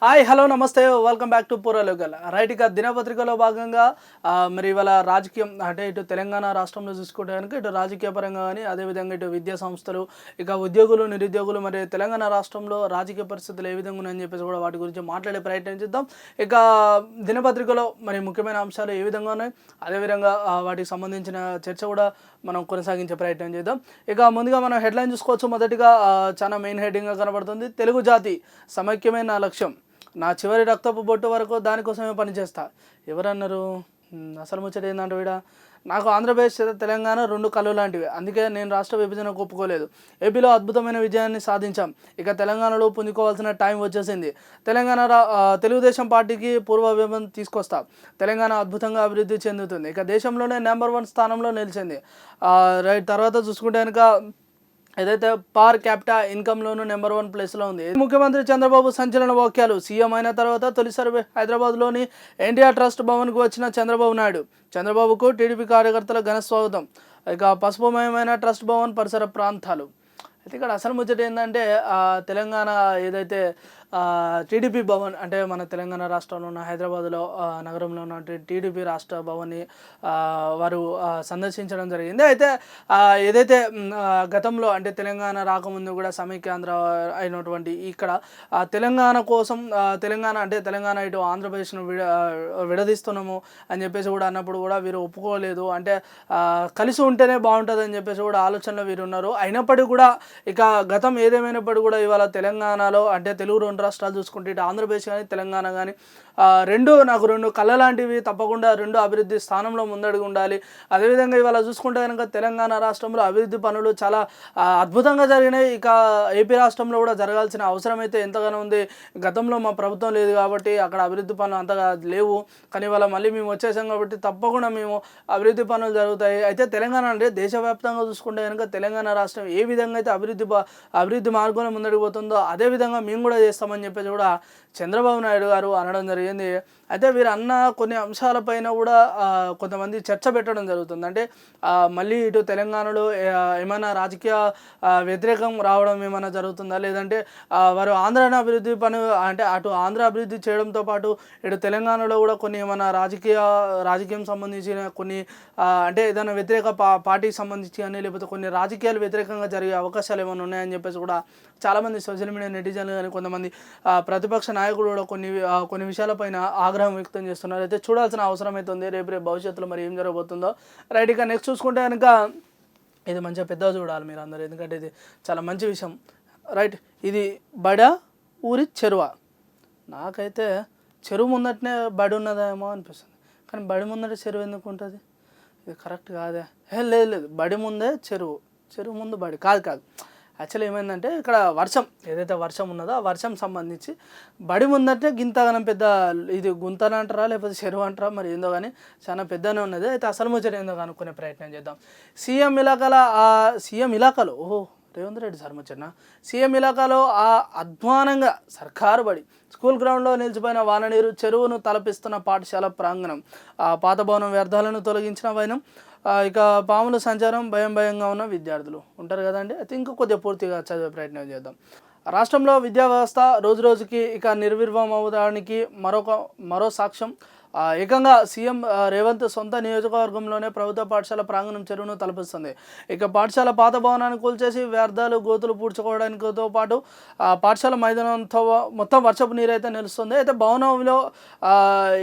Hi hello నమస్తే welcome back to పూరలోకల్ right. ఇక దినపత్రికలో భాగంగా మరి ఇవాళ రాజకీయం అంటే ఇటు తెలంగాణ రాష్ట్రంలో చూసుకుంటే కనుక ఇటు రాజకీయ పరంగా కానీ అదేవిధంగా ఇటు విద్యా సంస్థలు ఇక ఉద్యోగులు నిరుద్యోగులు మరి తెలంగాణ రాష్ట్రంలో రాజకీయ పరిస్థితులు ఏ విధంగా ఉన్నాయని చెప్పేసి కూడా వాటి గురించి మాట్లాడే ప్రయత్నం చేద్దాం. ఇక దినపత్రికలో మరి ముఖ్యమైన అంశాలు ఏ విధంగా ఉన్నాయి, అదేవిధంగా వాటికి సంబంధించిన చర్చ కూడా మనం కొనసాగించే ప్రయత్నం చేద్దాం. ఇక ముందుగా మనం హెడ్లైన్ చూసుకోవచ్చు. మొదటిగా చాలా మెయిన్ హెడ్డింగ్గా కనబడుతుంది, తెలుగు జాతి సమైక్యమే నా లక్ష్యం, నా చివరి రక్తపు బొట్టు వరకు దానికోసమే పనిచేస్తా. ఎవరన్నారు? అసలు ముచ్చట ఏంటంటే వీడ నాకు ఆంధ్రప్రదేశ్ తెలంగాణ రెండు కళ్ళు లాంటివి, అందుకే నేను రాష్ట్ర విభజనకు ఒప్పుకోలేదు. ఏపీలో అద్భుతమైన విజయాన్ని సాధించాం, ఇక తెలంగాణలో పుంజుకోవాల్సిన టైం వచ్చేసింది. తెలుగుదేశం పార్టీకి పూర్వ విభజన తీసుకొస్తా, తెలంగాణ అద్భుతంగా అభివృద్ధి చెందుతుంది, ఇక దేశంలోనే నెంబర్ 1 స్థానంలో నిలిచింది. రైట్. తర్వాత చూసుకుంటే కనుక ఏదైతే పార్ క్యాపిటా ఇన్కంలోనూ నెంబర్ 1 ప్లేస్లో ఉంది. ముఖ్యమంత్రి చంద్రబాబు సంచలన వాక్యాలు. సీఎం అయిన తర్వాత తొలిసారి హైదరాబాద్లోని ఎన్టీఆర్ ట్రస్ట్ భవన్కు వచ్చిన చంద్రబాబు నాయుడు. చంద్రబాబుకు టీడీపీ కార్యకర్తల ఘన స్వాగతం. ఇక పసుపుమయమైన ట్రస్ట్ భవన్ పరిసర ప్రాంతాలు. అయితే ఇక్కడ అసలు ముచ్చట ఏంటంటే తెలంగాణ ఏదైతే టీడీపీ భవన్ అంటే మన తెలంగాణ రాష్ట్రంలో ఉన్న హైదరాబాద్లో నగరంలో ఉన్న టీడీపీ రాష్ట్ర భవన్ని వారు సందర్శించడం జరిగింది. అయితే ఏదైతే గతంలో అంటే తెలంగాణ రాకముందు కూడా సమైక్యాంధ్ర అయినటువంటి ఇక్కడ తెలంగాణ కోసం తెలంగాణ ఇటు ఆంధ్రప్రదేశ్ను విడదీస్తున్నాము అని చెప్పేసి కూడా అన్నప్పుడు కూడా వీరు ఒప్పుకోలేదు. అంటే కలిసి ఉంటేనే బాగుంటుంది అని చెప్పేసి కూడా ఆలోచనలో వీరు ఉన్నారు. అయినప్పటికీ కూడా ఇక గతం ఏదేమైనప్పటికీ కూడా ఇవాళ తెలంగాణలో అంటే తెలుగు 2 రాష్ట్రాలు చూసుకుంటే ఇటు ఆంధ్రప్రదేశ్ కానీ తెలంగాణ కానీ నాకు రెండు కళ్ళ లాంటివి, తప్పకుండా రెండు అభివృద్ధి స్థానంలో ముందడుగు ఉండాలి. అదేవిధంగా ఇవాళ చూసుకుంటే కనుక తెలంగాణ రాష్ట్రంలో అభివృద్ధి పనులు చాలా అద్భుతంగా జరిగినాయి. ఇక ఏపీ రాష్ట్రంలో కూడా జరగాల్సిన అవసరం అయితే ఎంతగానో ఉంది. గతంలో మా ప్రభుత్వం లేదు కాబట్టి అక్కడ అభివృద్ధి పనులు అంతగా లేవు, కానీ ఇవాళ మళ్ళీ మేము వచ్చేసాం కాబట్టి తప్పకుండా మేము అభివృద్ధి పనులు జరుగుతాయి. అయితే తెలంగాణ అంటే దేశవ్యాప్తంగా చూసుకుంటే కనుక తెలంగాణ రాష్ట్రం ఏ విధంగా అయితే అభివృద్ధి మార్గంలో ముందడుగు పోతుందో అదేవిధంగా మేము కూడా చేస్తామని చెప్పేసి కూడా చంద్రబాబు నాయుడు గారు అనడం జరిగింది. అయితే వీరు అన్న కొన్ని అంశాలపైన కూడా కొంతమంది చర్చ పెట్టడం జరుగుతుంది. అంటే మళ్ళీ ఇటు తెలంగాణలో ఏమైనా రాజకీయ వ్యతిరేకం రావడం ఏమైనా జరుగుతుందా, లేదంటే వారు ఆంధ్రాని అభివృద్ధి అంటే అటు ఆంధ్ర అభివృద్ధి చేయడంతో పాటు ఇటు తెలంగాణలో కూడా కొన్ని ఏమైనా రాజకీయం సంబంధించిన కొన్ని అంటే ఏదైనా వ్యతిరేక పార్టీకి సంబంధించి కానీ లేకపోతే కొన్ని రాజకీయాలు వ్యతిరేకంగా జరిగే అవకాశాలు ఏమైనా ఉన్నాయని చెప్పేసి కూడా చాలామంది సోషల్ మీడియా నెటిజన్లు కానీ కొంతమంది ప్రతిపక్ష నాయకులు కూడా కొన్ని విషయాలపైన ఆగ్రహం వ్యక్తం చేస్తున్నారు. అయితే చూడాల్సిన అవసరం అయితే ఉంది రేపు భవిష్యత్తులో మరి ఏం జరగబోతుందో. రైట్. ఇక నెక్స్ట్ చూసుకుంటే కనుక ఇది మంచిగా పెద్దగా చూడాలి మీరు అందరూ, ఎందుకంటే ఇది చాలా మంచి విషయం. రైట్. ఇది ఊరి చెరువ. నాకైతే చెరువు ముందటనే బడి ఉన్నదేమో అనిపిస్తుంది, కానీ బడి ముందట చెరువు ఎందుకు ఉంటుంది? ఇది కరెక్ట్ కాదే. లేదు, బడి ముందే చెరువు ముందు బడి కాదు. యాక్చువల్లీ ఏమైందంటే ఇక్కడ ఏదైతే వర్షం ఉన్నదో ఆ వర్షం సంబంధించి బడి ముందంటే గింతగానం పెద్ద ఇది గుంతన అంటారా లేకపోతే చెరువు అంటారా మరి ఏందో కానీ చాలా పెద్దనే ఉన్నది. అయితే అసలు ముచ్చట ఏందో కనుక్కునే ప్రయత్నం చేద్దాం. సీఎం ఇలాకాలో రేవంత్ రెడ్డి సార్ ముచ్చట సీఎం ఇలాకాలో అధ్వానంగా సర్కారు బడి స్కూల్ గ్రౌండ్లో నిలిచిపోయిన వాననీరు, చెరువును తలపిస్తున్న పాఠశాల ప్రాంగణం, పాత భవనం వ్యర్థాలను తొలగించిన వైనం, ఇక పాముల సంచారం, భయంగా ఉన్న విద్యార్థులు ఉంటారు కదండి. అయితే ఇంకా కొద్దిగా పూర్తిగా చదివే ప్రయత్నం చేద్దాం. రాష్ట్రంలో విద్యా వ్యవస్థ రోజుకి ఇక నిర్విర్వం అవడానికి మరో సాక్ష్యం. ఏకంగా సీఎం రేవంత్ సొంత నియోజకవర్గంలోనే ప్రభుత్వ పాఠశాల ప్రాంగణం చెరువును తలపిస్తుంది. ఇక పాఠశాల పాత భవనాన్ని కూల్చేసి వ్యర్థాలు గోతులు పూడ్చుకోవడానికితో పాటు పాఠశాల మైదానంతో మొత్తం వర్షపు నీరు అయితే నిలుస్తుంది. అయితే భవనంలో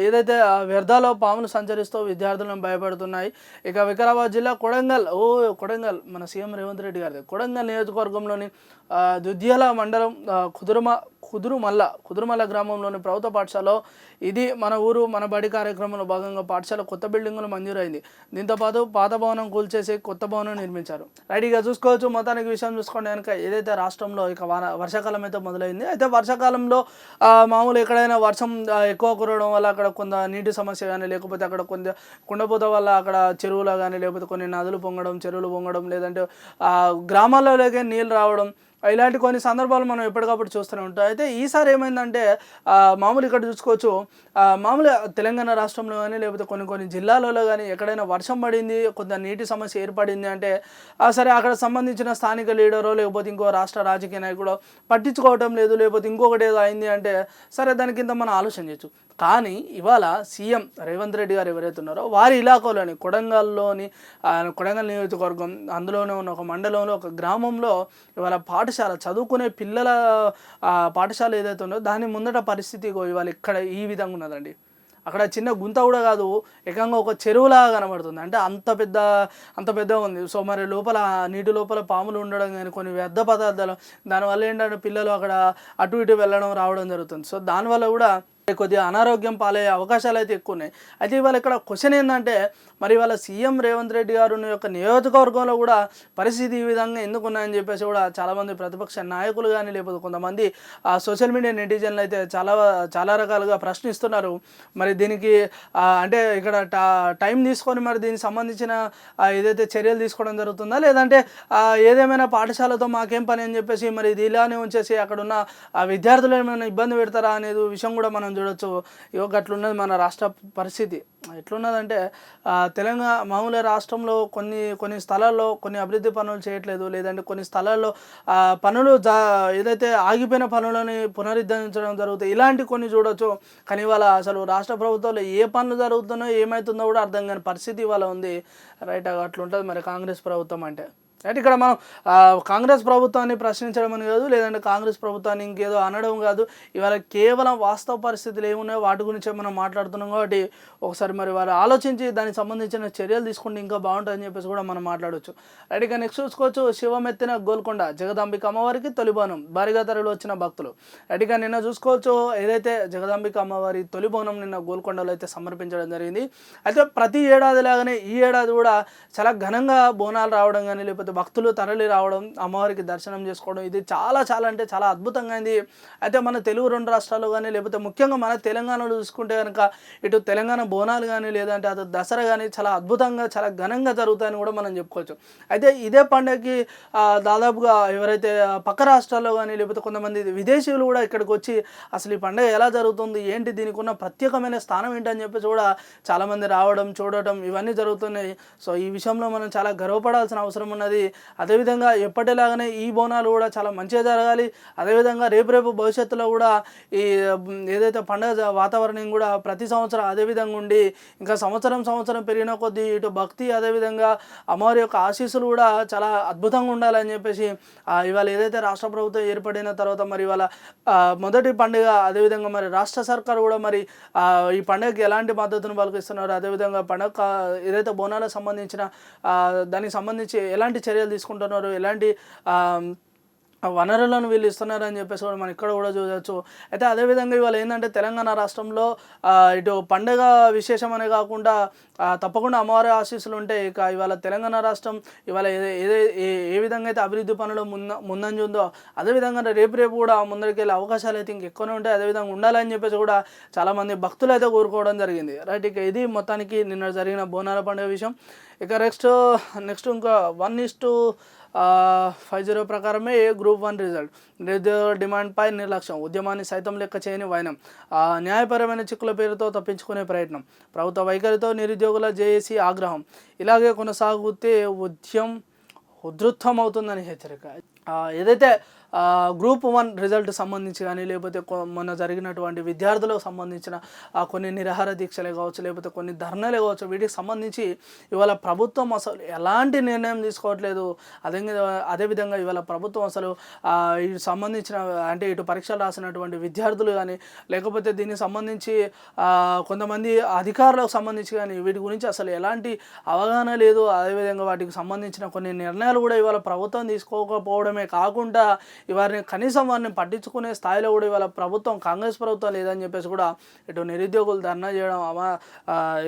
ఏదైతే వ్యర్థాలు పాములు సంచరిస్తూ విద్యార్థులను భయపడుతున్నాయి. ఇక వికారాబాద్ జిల్లా కొడంగల్ మన సీఎం రేవంత్ రెడ్డి గారిది కొడంగల్ నియోజకవర్గంలోని దుద్యాల మండలం కుదురుమల్ల గ్రామంలోని ప్రభుత్వ పాఠశాలలో ఇది మన ఊరు మన బడి కార్యక్రమంలో భాగంగా పాఠశాల కొత్త బిల్డింగులు మంజూరైంది. దీంతో పాటు పాత భవనం కూల్చేసి కొత్త భవనం నిర్మించారు. రైట్గా చూసుకోవచ్చు. మొత్తానికి విషయం చూసుకోండి కనుక ఏదైతే రాష్ట్రంలో ఇక వర్షాకాలం అయితే మొదలైంది. అయితే వర్షాకాలంలో మామూలు ఎక్కడైనా వర్షం ఎక్కువ కురవడం వల్ల అక్కడ కొంత నీటి సమస్య కానీ లేకపోతే అక్కడ కొంత కుండపోత వల్ల అక్కడ చెరువులు కానీ లేకపోతే కొన్ని నదులు పొంగడం, చెరువులు పొంగడం, లేదంటే గ్రామాల్లోకి నీళ్ళు రావడం, ఇలాంటి కొన్ని సందర్భాలు మనం ఎప్పటికప్పుడు చూస్తూనే ఉంటాం. అయితే ఈసారి ఏమైందంటే మామూలు ఇక్కడ చూసుకోవచ్చు, మామూలుగా తెలంగాణ రాష్ట్రంలో కానీ లేకపోతే కొన్ని కొన్ని జిల్లాలలో కానీ ఎక్కడైనా వర్షం పడింది, కొంత నీటి సమస్య ఏర్పడింది అంటే సరే అక్కడ సంబంధించిన స్థానిక లీడరో లేకపోతే ఇంకో రాష్ట్ర రాజకీయ నాయకుడో పట్టించుకోవటం లేదు, లేకపోతే ఇంకొకటి ఏదో అయింది అంటే సరే దానికింత మనం ఆలోచన చేయొచ్చు. కానీ ఇవాళ సీఎం రేవంత్ రెడ్డి గారు ఎవరైతే ఉన్నారో వారి ఇలాకాలోని కొడంగల్ నియోజకవర్గం అందులోనే ఉన్న ఒక మండలంలో ఒక గ్రామంలో ఇవాళ పాఠశాల చదువుకునే పిల్లల పాఠశాల ఏదైతే ఉందో దాని ముందట పరిస్థితి ఇవాళ ఇక్కడ ఈ విధంగా ఉన్నదండి. అక్కడ చిన్న గుంత కూడా కాదు, ఏకంగా ఒక చెరువులాగా కనబడుతుంది. అంటే అంత పెద్దగా ఉంది. సో మరి లోపల నీటి లోపల పాములు ఉండడం కానీ కొన్ని వ్యర్థ పదార్థాలు, దానివల్ల ఏంటంటే పిల్లలు అక్కడ అటు ఇటు వెళ్ళడం రావడం జరుగుతుంది. సో దానివల్ల కూడా కొద్దిగా అనారోగ్యం పాలయ్యే అవకాశాలు అయితే ఎక్కువ ఉన్నాయి. అయితే ఇవాళ ఇక్కడ క్వశ్చన్ ఏంటంటే మరి ఇవాళ సీఎం రేవంత్ రెడ్డి గారు యొక్క నియోజకవర్గంలో కూడా పరిస్థితి ఈ విధంగా ఎందుకు ఉన్నాయని చెప్పేసి కూడా చాలామంది ప్రతిపక్ష నాయకులు కానీ లేకపోతే కొంతమంది సోషల్ మీడియా నెటిజన్లు అయితే చాలా రకాలుగా ప్రశ్నిస్తున్నారు. మరి దీనికి అంటే ఇక్కడ టైం తీసుకొని మరి దీనికి సంబంధించిన ఏదైతే చర్యలు తీసుకోవడం జరుగుతుందా, లేదంటే ఏదేమైనా పాఠశాలతో మాకేం పని అని చెప్పేసి మరి ఇది ఇలానే ఉంచేసి అక్కడున్న విద్యార్థులు ఏమైనా ఇబ్బంది పెడతారా అనేది విషయం కూడా మనం చూడొచ్చు. అట్లున్నది మన రాష్ట్ర పరిస్థితి. ఎట్లున్నదంటే తెలంగాణ మామూలుగా రాష్ట్రంలో కొన్ని స్థలాల్లో కొన్ని అభివృద్ధి పనులు చేయట్లేదు, లేదంటే కొన్ని స్థలాల్లో పనులు ఏదైతే ఆగిపోయిన పనులని పునరుద్ధరించడం జరుగుతాయి, ఇలాంటి కొన్ని చూడొచ్చు. కానీ ఇవాళ అసలు రాష్ట్ర ప్రభుత్వంలో ఏ పనులు జరుగుతున్నాయో ఏమవుతుందో కూడా అర్థం కాని పరిస్థితి ఇవాళ ఉంది. రైట్, అట్లుంటుంది మరి కాంగ్రెస్ ప్రభుత్వం అంటే. అంటే ఇక్కడ మనం కాంగ్రెస్ ప్రభుత్వాన్ని ప్రశ్నించడం అని కాదు, లేదంటే కాంగ్రెస్ ప్రభుత్వాన్ని ఇంకేదో అనడం కాదు. ఇవాళ కేవలం వాస్తవ పరిస్థితులు ఏమున్నాయో వాటి గురించే మనం మాట్లాడుతున్నాం. కాబట్టి ఒకసారి మరి వారు ఆలోచించి దానికి సంబంధించిన చర్యలు తీసుకుంటే ఇంకా బాగుంటుందని చెప్పేసి కూడా మనం మాట్లాడవచ్చు. రైట్, ఇక నెక్స్ట్ చూసుకోవచ్చు, శివమెత్తిన గోల్కొండ జగదాంబిక అమ్మవారికి తొలిబోనం భారీగా తరలి వచ్చిన భక్తులు. రైట్, ఇక నిన్న చూసుకోవచ్చు ఏదైతే జగదాంబిక అమ్మవారి తొలిబోనం నిన్న గోల్కొండలో అయితే సమర్పించడం జరిగింది. అయితే ప్రతి ఏడాది లాగానే ఈ ఏడాది కూడా చాలా ఘనంగా బోనాలు రావడం కానీ లేకపోతే భక్తులు తరలి రావడం, అమ్మవారికి దర్శనం చేసుకోవడం, ఇది చాలా అంటే చాలా అద్భుతంగా అయింది. అయితే మన తెలుగు రెండు రాష్ట్రాలు కానీ లేకపోతే ముఖ్యంగా మన తెలంగాణలో చూసుకుంటే కనుక ఇటు తెలంగాణ బోనాలు కానీ లేదంటే అటు దసరా కానీ చాలా అద్భుతంగా చాలా ఘనంగా జరుగుతాయని కూడా మనం చెప్పుకోవచ్చు. అయితే ఇదే పండుగకి దాదాపుగా ఎవరైతే పక్క రాష్ట్రాల్లో కానీ లేకపోతే కొంతమంది విదేశీయులు కూడా ఇక్కడికి వచ్చి అసలు ఈ పండుగ ఎలా జరుగుతుంది ఏంటి, దీనికి ఉన్న ప్రత్యేకమైన స్థానం ఏంటని చెప్పేసి కూడా చాలామంది రావడం చూడటం ఇవన్నీ జరుగుతున్నాయి. సో ఈ విషయంలో మనం చాలా గర్వపడాల్సిన అవసరం ఉన్నది. అదేవిధంగా ఎప్పటిలాగానే ఈ బోనాలు కూడా చాలా మంచిగా జరగాలి. అదేవిధంగా రేపు భవిష్యత్తులో కూడా ఈ ఏదైతే పండుగ వాతావరణం కూడా ప్రతి సంవత్సరం అదేవిధంగా ఉండి ఇంకా సంవత్సరం పెరిగిన కొద్దీ ఇటు భక్తి అదేవిధంగా అమ్మవారి యొక్క ఆశీస్సులు కూడా చాలా అద్భుతంగా ఉండాలని చెప్పేసి ఇవాళ ఏదైతే రాష్ట్ర ప్రభుత్వం ఏర్పడిన తర్వాత మరి ఇవాళ మొదటి పండుగ, అదేవిధంగా మరి రాష్ట్ర సర్కారు కూడా మరి ఈ పండుగకి ఎలాంటి మద్దతును పలికిస్తున్నారు, అదేవిధంగా పండుగ ఏదైతే బోనాలకు సంబంధించిన దానికి సంబంధించి ఎలాంటి చర్యలు తీసుకుంటున్నారు, ఎలాంటి వనరులను వీళ్ళు ఇస్తున్నారని చెప్పేసి కూడా మనం ఇక్కడ కూడా చూడవచ్చు. అయితే అదేవిధంగా ఇవాళ ఏంటంటే తెలంగాణ రాష్ట్రంలో ఇటు పండుగ విశేషం అనే కాకుండా తప్పకుండా అమ్మవారి ఆశీస్సులు ఉంటాయి. ఇక ఇవాళ తెలంగాణ రాష్ట్రం ఇవాళ ఏ విధంగా అయితే అభివృద్ధి పనులు ముందంజ ఉందో అదేవిధంగా రేపు కూడా ముందరికి వెళ్ళే అవకాశాలు అయితే ఇంకెక్కువనే ఉంటాయి, అదేవిధంగా ఉండాలని చెప్పేసి కూడా చాలామంది భక్తులు అయితే కోరుకోవడం జరిగింది. రైట్, ఇక ఇది మొత్తానికి నిన్న జరిగిన బోనాల పండుగ విషయం. ఇక నెక్స్ట్ ఇంకా 1:50 ప్రకారమే గ్రూప్ 1 రిజల్ట్. నిరుద్యోగ డిమాండ్పై నిర్లక్ష్యం, ఉద్యమాన్ని సైతం లెక్క చేయని వైనం, న్యాయపరమైన చిక్కుల పేరుతో తప్పించుకునే ప్రయత్నం, ప్రభుత్వ వైఖరితో నిరుద్యోగుల జేఏసీ ఆగ్రహం. ఇలాగే కొనసాగితే ఉధృతం అవుతుందని హెచ్చరిక. ఏదైతే గ్రూప్ 1 రిజల్ట్ సంబంధించి కానీ లేకపోతే మొన్న జరిగినటువంటి విద్యార్థులకు సంబంధించిన కొన్ని నిరాహార దీక్షలే కావచ్చు లేకపోతే కొన్ని ధర్నాలే కావచ్చు, వీటికి సంబంధించి ఇవాళ ప్రభుత్వం అసలు ఎలాంటి నిర్ణయం తీసుకోవట్లేదు. అదేవిధంగా ఇవాళ ప్రభుత్వం అసలు ఇటు సంబంధించిన అంటే ఇటు పరీక్షలు రాసినటువంటి విద్యార్థులు కానీ లేకపోతే దీనికి సంబంధించి కొంతమంది అధికారులకు సంబంధించి కానీ వీటి గురించి అసలు ఎలాంటి అవగాహన లేదు. అదేవిధంగా వాటికి సంబంధించిన కొన్ని నిర్ణయాలు కూడా ఇవాళ ప్రభుత్వం తీసుకోకపోవడమే కాకుండా కనీసం వారిని పట్టించుకునే స్థాయిలో కూడా ఇవాళ ప్రభుత్వం కాంగ్రెస్ ప్రభుత్వం లేదని చెప్పేసి కూడా ఇటు నిరుద్యోగులు ధర్నా చేయడం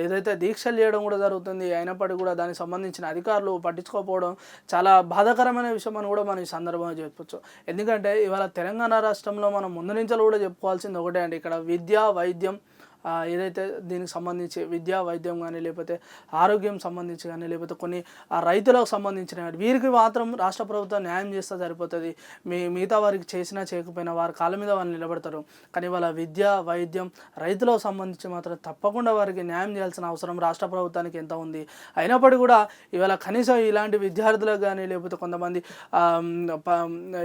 ఏదైతే దీక్షలు చేయడం కూడా జరుగుతుంది. అయినప్పటికీ కూడా దానికి సంబంధించిన అధికారులు పట్టించుకోకపోవడం చాలా బాధాకరమైన విషయం అని కూడా మనం ఈ సందర్భంగా చెప్పొచ్చు. ఎందుకంటే ఇవాళ తెలంగాణ రాష్ట్రంలో మనం ముందు నుంచి కూడా చెప్పుకోవాల్సింది ఒకటే అండి, ఇక్కడ విద్య వైద్యం ఏదైతే దీనికి సంబంధించి విద్యా వైద్యం కానీ లేకపోతే ఆరోగ్యం సంబంధించి కానీ లేకపోతే కొన్ని రైతులకు సంబంధించిన వీరికి మాత్రం రాష్ట్ర ప్రభుత్వం న్యాయం చేస్తే సరిపోతుంది. మిగతా వారికి చేసినా చేయకపోయినా వారి కాళ్ళ మీద వాళ్ళు నిలబడతారు. కానీ వాళ్ళ విద్య వైద్యం రైతులకు సంబంధించి మాత్రం తప్పకుండా వారికి న్యాయం చేయాల్సిన అవసరం రాష్ట్ర ప్రభుత్వానికి ఎంత ఉంది. అయినప్పటికీ కూడా ఇవాళ కనీసం ఇలాంటి విద్యార్థులకు కానీ లేకపోతే కొంతమంది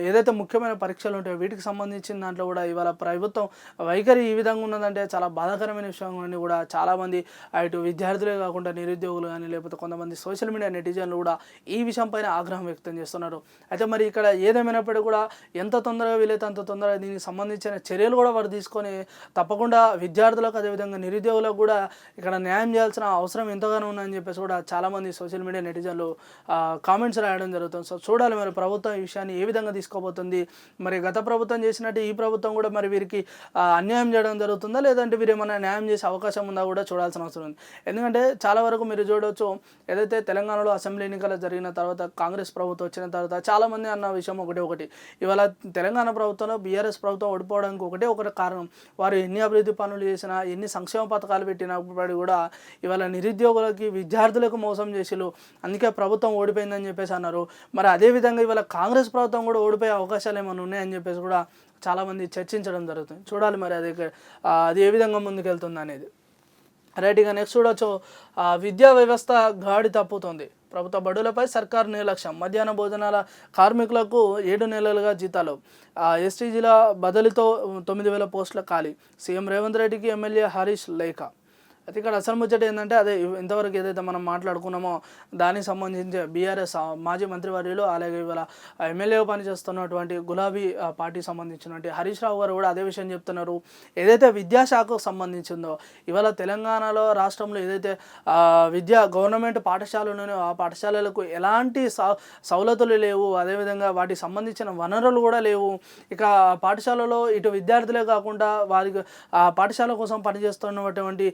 ఏదైతే ముఖ్యమైన పరీక్షలు ఉంటాయో వీటికి సంబంధించిన దాంట్లో కూడా ఇవాళ ప్రభుత్వం వైఖరి ఈ విధంగా ఉన్నదంటే చాలా బాధాకరమైన విషయం అని కూడా చాలామంది ఇటు విద్యార్థులే కాకుండా నిరుద్యోగులు కానీ లేకపోతే కొంతమంది సోషల్ మీడియా నెటిజన్లు కూడా ఈ విషయం పైన ఆగ్రహం వ్యక్తం చేస్తున్నారు. అయితే మరి ఇక్కడ ఏదేమైనప్పటికీ కూడా ఎంత తొందరగా వీలైతే అంత తొందరగా దీనికి సంబంధించిన చర్యలు కూడా వారు తీసుకొని తప్పకుండా విద్యార్థులకు అదేవిధంగా నిరుద్యోగులకు కూడా ఇక్కడ న్యాయం చేయాల్సిన అవసరం ఎంతగానో ఉందని చెప్పేసి కూడా చాలామంది సోషల్ మీడియా నెటిజన్లు కామెంట్స్ రాయడం జరుగుతుంది. సో చూడాలి మరి ప్రభుత్వం ఈ విషయాన్ని ఏ విధంగా తీసుకోబోతుంది. మరి గత ప్రభుత్వం చేసినట్టు ఈ ప్రభుత్వం కూడా మరి వీరికి అన్యాయం చేయడం జరుగుతుందా లేదంటే వీరు ఏమైనా న్యాయం చేసే అవకాశం ఉందా కూడా చూడాల్సిన అవసరం ఉంది. ఎందుకంటే చాలా వరకు మీరు చూడవచ్చు ఏదైతే తెలంగాణలో అసెంబ్లీ ఎన్నికలు జరిగిన తర్వాత కాంగ్రెస్ ప్రభుత్వం వచ్చిన తర్వాత చాలామంది అన్న విషయం ఒకటి ఇవాళ తెలంగాణ ప్రభుత్వంలో బీఆర్ఎస్ ప్రభుత్వం ఓడిపోవడానికి ఒకటే కారణం వారు ఎన్ని అభివృద్ధి పనులు చేసినా ఎన్ని సంక్షేమ పథకాలు పెట్టినప్పటికీ కూడా ఇవాళ నిరుద్యోగులకి విద్యార్థులకు మోసం చేసిలు, అందుకే ప్రభుత్వం ఓడిపోయిందని చెప్పేసి అన్నారు. మరి అదేవిధంగా ఇవాళ కాంగ్రెస్ ప్రభుత్వం కూడా ఓడిపోయే అవకాశాలు ఏమైనా ఉన్నాయని చెప్పేసి కూడా చాలామంది చర్చించడం జరుగుతుంది. చూడాలి మరి అది ఏ విధంగా ముందుకెళ్తుంది అనేది. రైట్, ఇక నెక్స్ట్ చూడవచ్చు విద్యా వ్యవస్థ గాడి తప్పుతుంది. ప్రభుత్వ బడులపై సర్కారు నిర్లక్ష్యం. మధ్యాహ్న భోజనాల కార్మికులకు 7 నెలలుగా జీతాలు. ఎస్టీజీల బదిలీతో 9,000 పోస్టుల ఖాళీ. సీఎం రేవంత్ రెడ్డికి ఎమ్మెల్యే హరీష్ లేఖ. అయితే ఇక్కడ అసలు ముచ్చట ఏంటంటే అదే ఇంతవరకు ఏదైతే మనం మాట్లాడుకున్నామో దానికి సంబంధించి బీఆర్ఎస్ మాజీ మంత్రివర్యులు అలాగే ఇవాళ ఎమ్మెల్యేగా పనిచేస్తున్నటువంటి గులాబీ పార్టీకి సంబంధించినటువంటి హరీష్ రావు గారు కూడా అదే విషయం చెప్తున్నారు. ఏదైతే విద్యాశాఖకు సంబంధించిందో ఇవాళ తెలంగాణలో రాష్ట్రంలో ఏదైతే గవర్నమెంట్ పాఠశాలలు ఉన్నాయో ఆ పాఠశాలలకు ఎలాంటి సౌలతులు లేవు, అదేవిధంగా వాటికి సంబంధించిన వనరులు కూడా లేవు. ఇక పాఠశాలలో ఇటు విద్యార్థులే కాకుండా వారికి పాఠశాల కోసం పనిచేస్తున్నటువంటి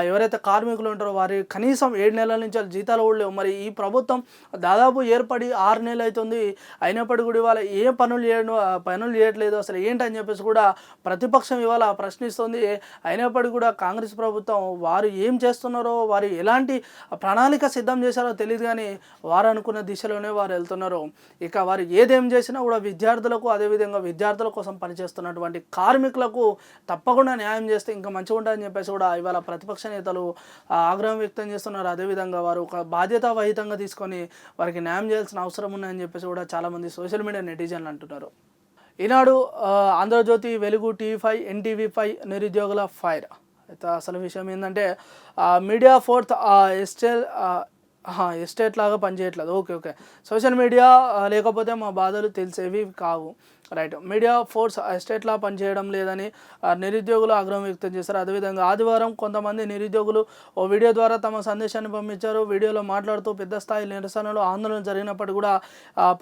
ఎవరైతే కార్మికులు ఉంటారో వారి కనీసం 7 నెలల నుంచి జీతాలు కూడా లేవు. మరి ఈ ప్రభుత్వం దాదాపు ఏర్పడి 6 నెలలు అవుతుంది, అయినప్పటికీ కూడా ఇవాళ ఏ పనులు చేయట్లేదు అసలు ఏంటని చెప్పేసి కూడా ప్రతిపక్షం ఇవాళ ప్రశ్నిస్తుంది. అయినప్పటికీ కూడా కాంగ్రెస్ ప్రభుత్వం వారు ఏం చేస్తున్నారో వారు ఎలాంటి ప్రణాళిక సిద్ధం చేశారో తెలియదు, కానీ వారు అనుకున్న దిశలోనే వారు వెళ్తున్నారు. ఇక వారు ఏదేం చేసినా కూడా విద్యార్థులకు అదేవిధంగా విద్యార్థుల కోసం పనిచేస్తున్నటువంటి కార్మికులకు తప్పకుండా న్యాయం చేస్తే ఇంకా మంచిగా ఉంటుందని చెప్పేసి కూడా ఇవాళ ప్రతిపక్ష నేతలు ఆగ్రహం వ్యక్తం చేస్తున్నారు. అదేవిధంగా వారు ఒక బాధ్యతావహితంగా తీసుకొని వారికి న్యాయం చేయాల్సిన అవసరం ఉందని చెప్పేసి కూడా చాలామంది సోషల్ మీడియా నెటిజన్లు అంటున్నారు. ఈనాడు, ఆంధ్రజ్యోతి, వెలుగు, టీవీ5, ఎన్టీవీ5 నిరుద్యోగుల ఫైర్. అయితే అసలు విషయం ఏంటంటే మీడియా ఫోర్త్ ఎస్టేట్ లాగా పనిచేయట్లేదు. ఓకే సోషల్ మీడియా లేకపోతే మా బాధలు తెలిసేవి కావు. రైట్, మీడియా ఫోర్స్ ఎస్టేట్లా పనిచేయడం లేదని నిరుద్యోగులు ఆగ్రహం వ్యక్తం చేశారు. అదేవిధంగా ఆదివారం కొంతమంది నిరుద్యోగులు ఓ వీడియో ద్వారా తమ సందేశాన్ని పంపించారు. వీడియోలో మాట్లాడుతూ పెద్ద స్థాయి నిరసనలు ఆందోళన జరిగినప్పటికీ కూడా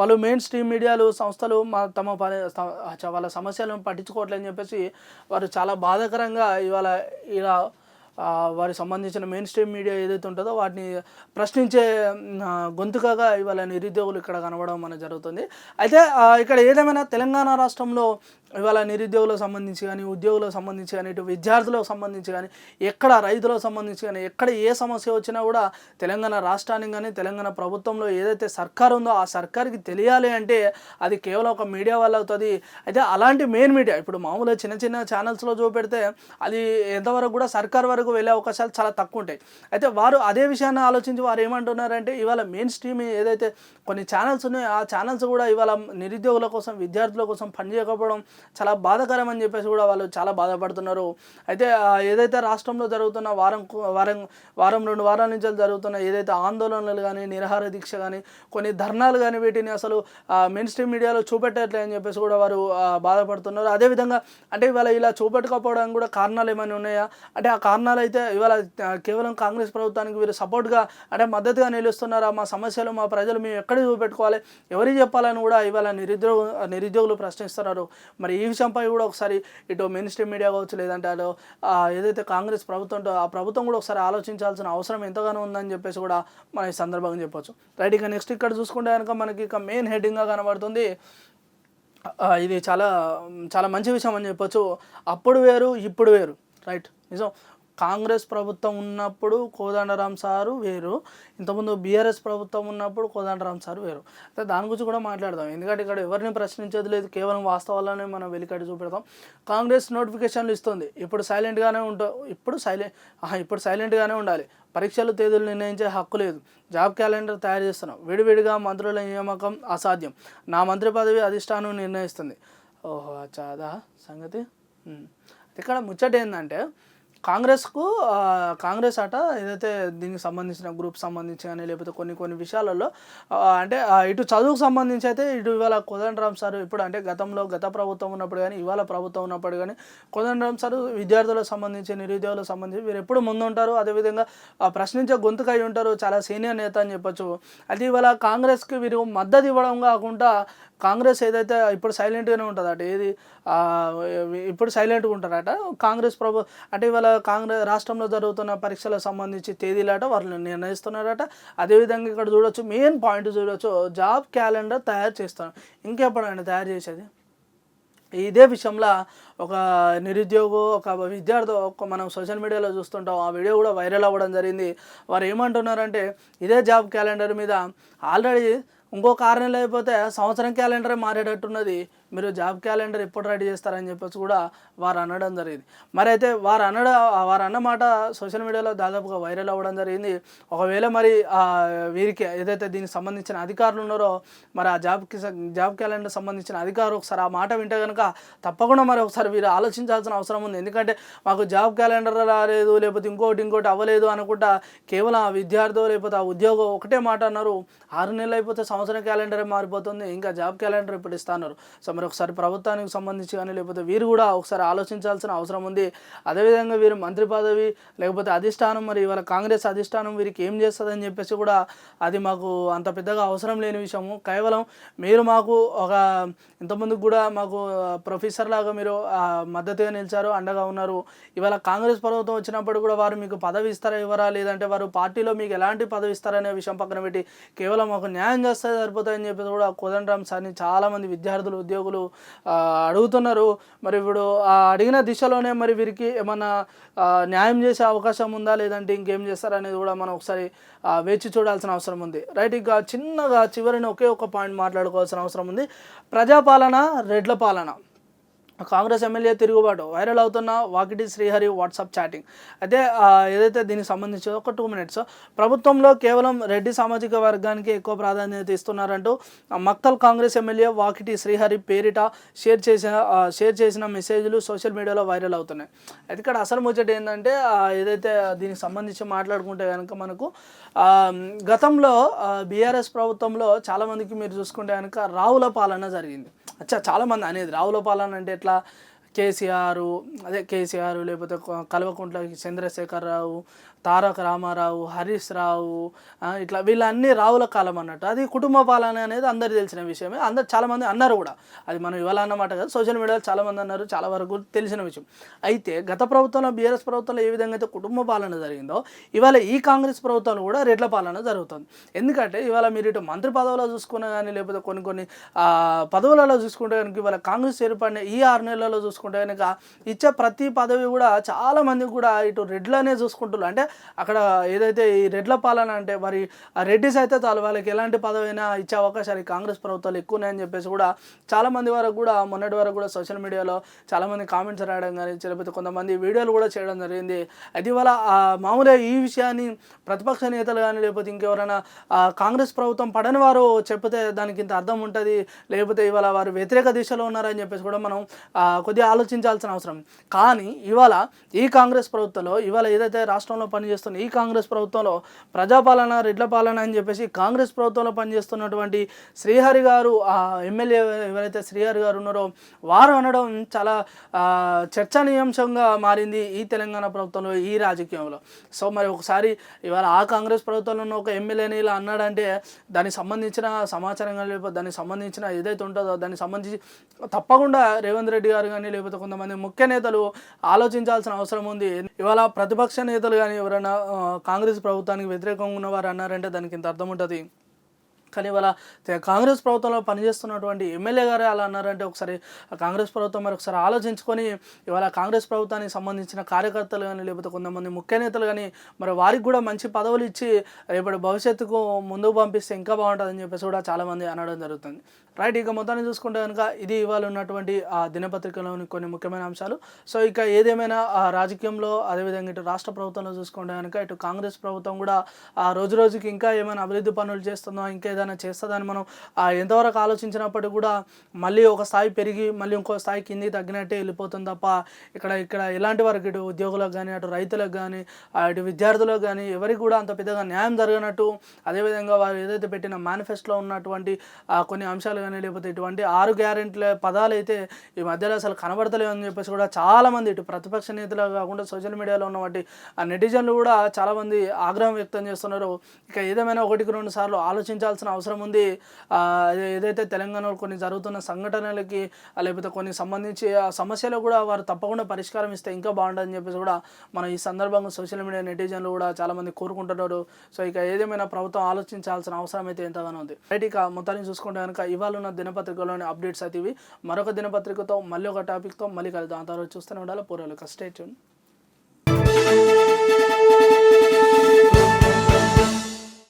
పలు మెయిన్ స్ట్రీమ్ మీడియాలు సంస్థలు వాళ్ళ సమస్యలను పట్టించుకోవట్లేదని చెప్పేసి వారు చాలా బాధాకరంగా ఇలా వారికి సంబంధించిన మెయిన్ స్ట్రీమ్ మీడియా ఏదైతే ఉంటుందో వాటిని ప్రశ్నించే గొంతుకగా ఇవాళ నిరుద్యోగులు ఇక్కడ కనబడడం అనేది జరుగుతుంది. అయితే ఇక్కడ ఏదేమైనా తెలంగాణ రాష్ట్రంలో ఇవాళ నిరుద్యోగులకు సంబంధించి కానీ ఉద్యోగులకు సంబంధించి కానీ ఇటు విద్యార్థులకు సంబంధించి కానీ ఎక్కడ రైతులకు సంబంధించి కానీ ఎక్కడ ఏ సమస్య వచ్చినా కూడా తెలంగాణ రాష్ట్రానికి కానీ తెలంగాణ ప్రభుత్వంలో ఏదైతే సర్కారు ఉందో ఆ సర్కార్కి తెలియాలి అంటే అది కేవలం ఒక మీడియా వల్ల అవుతుంది. అయితే అలాంటి మెయిన్ మీడియా ఇప్పుడు మామూలుగా చిన్న ఛానల్స్లో చూపెడితే అది ఎంతవరకు కూడా సర్కార్ వరకు వెళ్ళే అవకాశాలు చాలా తక్కువ ఉంటాయి. అయితే వారు అదే విషయాన్ని ఆలోచించి వారు ఏమంటున్నారంటే ఇవాళ మెయిన్ స్ట్రీమ్ ఏదైతే కొన్ని ఛానల్స్ ఉన్నాయో ఆ ఛానల్స్ కూడా ఇవాళ నిరుద్యోగుల కోసం విద్యార్థుల కోసం పనిచేయకపోవడం చాలా బాధాకరం అని చెప్పేసి కూడా వాళ్ళు చాలా బాధపడుతున్నారు. అయితే ఏదైతే రాష్ట్రంలో జరుగుతున్న వారం 2 వారాల నుంచి జరుగుతున్న ఏదైతే ఆందోళనలు కానీ నిరాహార దీక్ష కానీ కొన్ని ధర్నాలు కానీ వీటిని అసలు మెయిన్ స్ట్రీమ్ మీడియాలో చూపెట్టట్లే అని చెప్పేసి కూడా వారు బాధపడుతున్నారు. అదేవిధంగా అంటే ఇవాళ ఇలా చూపెట్టకపోవడానికి కూడా కారణాలు ఏమైనా ఉన్నాయా అంటే ఆ కారణాలు అయితే ఇవాళ కేవలం కాంగ్రెస్ ప్రభుత్వానికి వీరు సపోర్ట్గా అంటే మద్దతుగా నిలుస్తున్నారా, మా సమస్యలు మా ప్రజలు మేము ఎక్కడికి చూపెట్టుకోవాలి ఎవరికి చెప్పాలని కూడా ఇవాళ నిరుద్యోగులు ప్రశ్నిస్తున్నారు. మరి ఈ విషయంపై కూడా ఒకసారి ఇటు మెయిన్ స్ట్రీమ్ మీడియా కావచ్చు లేదంటే అటు ఏదైతే కాంగ్రెస్ ప్రభుత్వం ఉంటో ఆ ప్రభుత్వం కూడా ఒకసారి ఆలోచించాల్సిన అవసరం ఎంతగానో ఉందని చెప్పేసి కూడా మనం ఈ సందర్భంగా చెప్పొచ్చు. రైట్, ఇక నెక్స్ట్ ఇక్కడ చూసుకుంటే కనుక మనకి ఇక మెయిన్ హెడ్డింగ్గా కనబడుతుంది. ఇది చాలా చాలా మంచి విషయం అని చెప్పొచ్చు. అప్పుడు వేరు ఇప్పుడు వేరు. రైట్, నిజం. కాంగ్రెస్ ప్రభుత్వం ఉన్నప్పుడు కోదండరాం సారు వేరు, ఇంతకుముందు బీఆర్ఎస్ ప్రభుత్వం ఉన్నప్పుడు కోదండరాం సారు వేరు. అయితే దాని గురించి కూడా మాట్లాడదాం. ఎందుకంటే ఇక్కడ ఎవరిని ప్రశ్నించేది లేదు, కేవలం వాస్తవాలనే మనం వెలికట్టి చూపెడతాం. కాంగ్రెస్ నోటిఫికేషన్లు ఇస్తుంది, ఇప్పుడు సైలెంట్గానే ఇప్పుడు సైలెంట్గానే ఉండాలి. పరీక్షలు తేదీలు నిర్ణయించే హక్కు లేదు. జాబ్ క్యాలెండర్ తయారు చేస్తున్నాం. విడివిడిగా మంత్రుల నియామకం అసాధ్యం. నా మంత్రి పదవి అధిష్టానం నిర్ణయిస్తుంది. ఓహో అచ్చా అదా సంగతి. ఇక్కడ ముచ్చట ఏంటంటే కాంగ్రెస్ అట ఏదైతే దీనికి సంబంధించిన గ్రూప్ సంబంధించి కానీ లేకపోతే కొన్ని విషయాలలో అంటే ఇటు చదువుకు సంబంధించి అయితే ఇటు ఇవాళ కోదండరాం సార్ ఇప్పుడు అంటే గత ప్రభుత్వం ఉన్నప్పుడు కానీ ఇవాళ ప్రభుత్వం ఉన్నప్పుడు కానీ కోదండరాం సార్ విద్యార్థులకు సంబంధించి నిరుద్యోగులకు సంబంధించి వీరు ఎప్పుడు ముందు ఉంటారు, అదేవిధంగా ప్రశ్నించే గొంతుకై ఉంటారు, చాలా సీనియర్ నేత అని చెప్పొచ్చు. అది ఇవాళ కాంగ్రెస్కి వీరు మద్దతు ఇవ్వడం కాకుండా కాంగ్రెస్ ఏదైతే ఇప్పుడు సైలెంట్గానే ఉంటుంది అట, ఏది ఇప్పుడు సైలెంట్గా ఉంటారట కాంగ్రెస్ అంటే ఇవాళ రాష్ట్రంలో జరుగుతున్న పరీక్షలకు సంబంధించి తేదీలాట వాళ్ళు నిర్ణయిస్తున్నారట. అదేవిధంగా ఇక్కడ చూడొచ్చు, మెయిన్ పాయింట్ చూడొచ్చు, జాబ్ క్యాలెండర్ తయారు చేస్తాను. ఇంకెప్పుడైనా తయారు చేసేది ఇదే విషయంలో ఒక నిరుద్యోగం ఒక విద్యార్థి మనం సోషల్ మీడియాలో చూస్తుంటాం, ఆ వీడియో కూడా వైరల్ అవ్వడం జరిగింది. వారు ఏమంటున్నారంటే ఇదే జాబ్ క్యాలెండర్ మీద ఆల్రెడీ ఇంకొక 6 నెలలు అయిపోతే సంవత్సరం క్యాలెండరే మారేటట్టున్నది, మీరు జాబ్ క్యాలెండర్ ఎప్పుడు రెడీ చేస్తారని చెప్పేసి కూడా వారు అనడం జరిగింది. మరి అయితే వారు అన్నమాట సోషల్ మీడియాలో దాదాపుగా వైరల్ అవ్వడం జరిగింది. ఒకవేళ మరి వీరికి ఏదైతే దీనికి సంబంధించిన అధికారులు ఉన్నారో మరి ఆ జాబ్ క్యాలెండర్ సంబంధించిన అధికారులు ఒకసారి ఆ మాట వింటే కనుక తప్పకుండా మరి ఒకసారి వీరు ఆలోచించాల్సిన అవసరం ఉంది. ఎందుకంటే మాకు జాబ్ క్యాలెండర్ రాలేదు, లేకపోతే ఇంకోటి అవ్వలేదు అనుకుంటా కేవలం ఆ విద్యార్థి లేకపోతే ఆ ఉద్యోగం ఒకటే మాట అన్నారు, 6 నెలలు అయిపోతే సంవత్సరం క్యాలెండరే మారిపోతుంది, ఇంకా జాబ్ క్యాలెండర్ ఇప్పుడు ఇస్తున్నారు. సో మరి ఒకసారి ప్రభుత్వానికి సంబంధించి కానీ లేకపోతే వీరు కూడా ఒకసారి ఆలోచించాల్సిన అవసరం ఉంది. అదేవిధంగా వీరు మంత్రి పదవి లేకపోతే అధిష్టానం, మరి ఇవాళ కాంగ్రెస్ అధిష్టానం వీరికి ఏం చేస్తుందని చెప్పేసి కూడా అది మాకు అంత పెద్దగా అవసరం లేని విషయము. కేవలం మీరు మాకు ఒక ఇంతకుముందుకు కూడా మాకు ప్రొఫెసర్ లాగా మీరు మద్దతుగా నిలిచారు, అండగా ఉన్నారు. ఇవాళ కాంగ్రెస్ ప్రభుత్వం వచ్చినప్పుడు కూడా వారు మీకు పదవి ఇస్తారా ఇవ్వరా, లేదంటే వారు పార్టీలో మీకు ఎలాంటి పదవి ఇస్తారనే విషయం పక్కన పెట్టి కేవలం మాకు న్యాయం చేస్తే సరిపోతాయని చెప్పేసి కూడా కోదండరాం సార్ని చాలామంది విద్యార్థులు ఉద్యోగులు అడుగుతున్నారు. మరి ఇప్పుడు అడిగిన దిశలోనే మరి వీరికి ఏమన్నా న్యాయం చేసే అవకాశం ఉందా, లేదంటే ఇంకేం చేస్తారనేది కూడా మనం ఒకసారి వేచి చూడాల్సిన అవసరం ఉంది. రైట్, ఇక చిన్నగా చివరిని ఒకే ఒక పాయింట్ మాట్లాడుకోవాల్సిన అవసరం ఉంది. ప్రజాపాలన రెడ్ల పాలన, కాంగ్రెస్ ఎమ్మెల్యే తిరుగుబాటు, వైరల్ అవుతున్న వాకిటి శ్రీహరి వాట్సాప్ చాటింగ్. అయితే ఏదైతే దీనికి సంబంధించి ఒక 2 minutes, ప్రభుత్వంలో కేవలం రెడ్డి సామాజిక వర్గానికి ఎక్కువ ప్రాధాన్యత ఇస్తున్నారంటూ మక్తల్ కాంగ్రెస్ ఎమ్మెల్యే వాకిటి శ్రీహరి పేరిట షేర్ చేసిన మెసేజ్లు సోషల్ మీడియాలో వైరల్ అవుతున్నాయి. అయితే ఇక్కడ అసలు ముచ్చట ఏంటంటే ఏదైతే దీనికి సంబంధించి మాట్లాడుకుంటే కనుక మనకు గతంలో బీఆర్ఎస్ ప్రభుత్వంలో చాలామందికి మీరు చూసుకుంటే కనుక రావుల పాలన జరిగింది. చాలామంది అనేది రావుల పాలన అంటే ఎట్లా, కేసీఆర్ లేకపోతే కల్వకుంట్ల చంద్రశేఖరరావు, తారక రామారావు, హరీష్ రావు, ఇట్లా వీళ్ళన్నీ రావుల కాలం అన్నట్టు. అది కుటుంబ పాలన అనేది అందరికీ తెలిసిన విషయమే. చాలామంది అన్నారు కూడా, అది మనం ఇవాళ అన్నమాట కదా, సోషల్ మీడియాలో చాలామంది అన్నారు, చాలా వరకు తెలిసిన విషయం. అయితే గత ప్రభుత్వంలో బీఆర్ఎస్ ప్రభుత్వంలో ఏ విధంగా అయితే కుటుంబ పాలన జరిగిందో ఇవాళ ఈ కాంగ్రెస్ ప్రభుత్వంలో కూడా రెడ్ల పాలన జరుగుతుంది. ఎందుకంటే ఇవాళ మీరు ఇటు మంత్రి పదవులో చూసుకున్నా కానీ లేకపోతే కొన్ని పదవులలో చూసుకుంటే కనుక ఇవాళ కాంగ్రెస్ ఏర్పడిన ఈ 6 నెలలలో చూసుకుంటే కనుక ఇచ్చే ప్రతి పదవి కూడా చాలామంది కూడా ఇటు రెడ్లనే చూసుకుంటున్నారు. అంటే అక్కడ ఏదైతే ఈ రెడ్ల పాలన అంటే మరి ఆ రెడ్డిస్ అయితే చాలు వాళ్ళకి ఎలాంటి పదవైనా ఇచ్చే అవకాశాలు కాంగ్రెస్ ప్రభుత్వాలు ఎక్కువ ఉన్నాయని చెప్పేసి కూడా చాలామంది వరకు కూడా మొన్నటి వరకు కూడా సోషల్ మీడియాలో చాలామంది కామెంట్స్ రాయడం కానీ లేకపోతే కొంతమంది వీడియోలు కూడా చేయడం జరిగింది. అది వల్ల మామూలుగా ఈ విషయాన్ని ప్రతిపక్ష నేతలు కానీ లేకపోతే ఇంకెవరైనా కాంగ్రెస్ ప్రభుత్వం పడని వారు చెప్తే దానికి ఇంత అర్థం ఉంటుంది, లేకపోతే ఇవాళ వారు వ్యతిరేక దిశలో ఉన్నారని చెప్పేసి కూడా మనం కొద్దిగా ఆలోచించాల్సిన అవసరం. కానీ ఇవాళ ఈ కాంగ్రెస్ ప్రభుత్వంలో ఇవాళ ఏదైతే రాష్ట్రంలో పనిచేస్తున్న ఈ కాంగ్రెస్ ప్రభుత్వంలో ప్రజాపాలన రెడ్ల పాలన అని చెప్పేసి కాంగ్రెస్ ప్రభుత్వంలో పనిచేస్తున్నటువంటి శ్రీహరి గారు ఎమ్మెల్యే ఎవరైతే శ్రీహరి గారు ఉన్నారో వారు అనడం చాలా చర్చనీయాంశంగా మారింది ఈ తెలంగాణ ప్రభుత్వంలో, ఈ రాజకీయంలో. సో మరి ఒకసారి ఇవాళ ఆ కాంగ్రెస్ ప్రభుత్వంలో ఉన్న ఒక ఎమ్మెల్యేని ఇలా అన్నాడంటే దానికి సంబంధించిన సమాచారం కానీ లేకపోతే దానికి సంబంధించిన ఏదైతే ఉంటుందో దానికి సంబంధించి తప్పకుండా రేవంత్ రెడ్డి గారు కానీ లేకపోతే కొంతమంది ముఖ్య నేతలు ఆలోచించాల్సిన అవసరం ఉంది. ఇవాళ ప్రతిపక్ష నేతలు కానీ ఎవరైనా కాంగ్రెస్ ప్రభుత్వానికి వ్యతిరేకంగా ఉన్నవారు అన్నారంటే దానికి ఇంత అర్థం ఉంటుంది. కానీ ఇవాళ కాంగ్రెస్ ప్రభుత్వంలో పనిచేస్తున్నటువంటి ఎమ్మెల్యే గారే అలా అన్నారంటే ఒకసారి కాంగ్రెస్ ప్రభుత్వం మరి ఒకసారి ఆలోచించుకొని ఇవాళ కాంగ్రెస్ ప్రభుత్వానికి సంబంధించిన కార్యకర్తలు కానీ లేకపోతే కొంతమంది ముఖ్య నేతలు కానీ మరి వారికి కూడా మంచి పదవులు ఇచ్చి రేపటి భవిష్యత్తుకు ముందుకు పంపిస్తే ఇంకా బాగుంటుందని చెప్పేసి కూడా చాలామంది అనడం జరుగుతుంది. రైట్, ఇక మొత్తాన్ని చూసుకుంటే కనుక ఇది ఇవాళ ఉన్నటువంటి ఆ దినపత్రికలోని కొన్ని ముఖ్యమైన అంశాలు. సో ఇక ఏదేమైనా రాజకీయంలో అదేవిధంగా ఇటు రాష్ట్ర ప్రభుత్వంలో చూసుకుంటే కనుక ఇటు కాంగ్రెస్ ప్రభుత్వం కూడా రోజు రోజుకి ఇంకా ఏమైనా అభివృద్ధి పనులు చేస్తుందో ఇంకా ఏదైనా చేస్తుందని మనం ఎంతవరకు ఆలోచించినప్పటికీ కూడా మళ్ళీ ఒక స్థాయి పెరిగి మళ్ళీ ఇంకో స్థాయి కిందికి తగ్గినట్టే వెళ్ళిపోతుంది తప్ప ఇక్కడ ఎలాంటి వరకు ఇటు ఉద్యోగులకు కానీ అటు రైతులకు కానీ ఇటు విద్యార్థులకు కానీ ఎవరికి కూడా అంత పెద్దగా న్యాయం జరగనట్టు, అదేవిధంగా వారు ఏదైతే పెట్టిన మేనిఫెస్టోలో ఉన్నటువంటి కొన్ని అంశాలు కానీ లేకపోతే ఇటువంటి 6 గ్యారెంటీల పదాలు అయితే ఈ మధ్యలో అసలు కనబడతలేవు అని చెప్పేసి కూడా చాలామంది ఇటు ప్రతిపక్ష నేతలు కాకుండా సోషల్ మీడియాలో ఉన్నటువంటి నెటిజన్లు కూడా చాలామంది ఆగ్రహం వ్యక్తం చేస్తున్నారు. ఇక ఏదేమైనా 1-2 సార్లు ఆలోచించాల్సిన అవసరం ఉంది. ఏదైతే తెలంగాణలో కొన్ని జరుగుతున్న సంఘటనలకి లేకపోతే కొన్ని సంబంధించి ఆ సమస్యలు కూడా వారు తప్పకుండా పరిష్కారం ఇస్తే ఇంకా బాగుంటుందని చెప్పేసి కూడా మనం ఈ సందర్భంగా సోషల్ మీడియా నెటిజన్లు కూడా చాలామంది కోరుకుంటున్నారు. సో ఇక ఏదేమైనా ప్రభుత్వం ఆలోచించాల్సిన అవసరం అయితే ఎంతగానో ఉంది. రైట్, ఇక మొత్తాన్ని చూసుకుంటే కనుక ఇవాళ ఉన్న దినపత్రికలోని అప్డేట్స్ అయితే ఇవి. మరొక దినపత్రికతో మళ్ళీ ఒక టాపిక్తో మళ్ళీ కలుద్దాం. అంతవరకు చూస్తూనే ఉండాలి. పూర్వలు స్టే ట్యూన్.